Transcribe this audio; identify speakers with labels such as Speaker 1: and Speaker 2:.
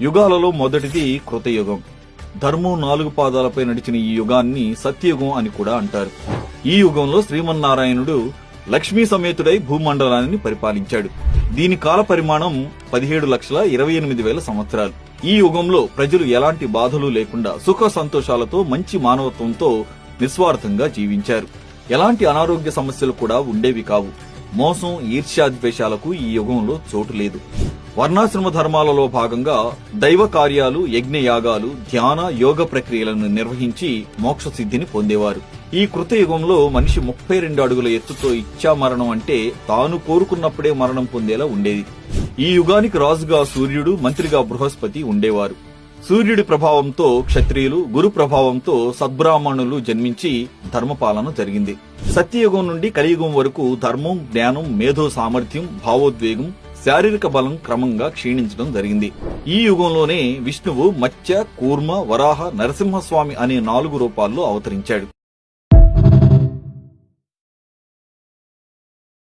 Speaker 1: యుగాలలో మొదటిది కృతయుగం. ధర్మం 4 పాదాలపై నడిచిన ఈ యుగాన్ని సత్యయుగం అని కూడా అంటారు. ఈ యుగంలో శ్రీమన్నారాయణుడు లక్ష్మీ సమేతుడై భూమండలాన్ని పరిపాలించాడు. దీని కాల పరిమాణం 17,28,000 సంవత్సరాలు. ఈ యుగంలో ప్రజలు ఎలాంటి బాధలు లేకుండా సుఖ సంతోషాలతో మంచి మానవత్వంతో నిస్వార్థంగా జీవించారు. ఎలాంటి అనారోగ్య సమస్యలు కూడా ఉండేవి కావు. మోసం, ఈర్ష్యాద్వేషాలకు ఈ యుగంలో చోటు లేదు. వర్ణాశ్రమ ధర్మాలలో భాగంగా దైవ కార్యాలు, యజ్ఞయాగాలు, ధ్యాన, యోగ ప్రక్రియలను నిర్వహించి మోక్ష సిద్ధిని పొందేవారు. ఈ కృతయుగంలో మనిషి 32 అడుగుల ఎత్తుతో ఇచ్ఛామరణం అంటే తాను కోరుకున్నప్పుడే మరణం పొందేలా ఉండేది. ఈ యుగానికి రాజుగా సూర్యుడు, మంత్రిగా బృహస్పతి ఉండేవారు. సూర్యుడి ప్రభావంతో క్షత్రియులు, గురు ప్రభావంతో సద్బ్రాహ్మణులు జన్మించి ధర్మపాలన జరిగింది. సత్యయుగం నుండి కలియుగం వరకు ధర్మం, జ్ఞానం, మేధో సామర్థ్యం, భావోద్వేగం, శారీరక బలం క్రమంగా క్షీణించడం జరిగింది. ఈ యుగంలోనే విష్ణువు మత్స్య, కూర్మ, వరాహ, నరసింహస్వామి అనే 4 రూపాల్లో అవతరించాడు.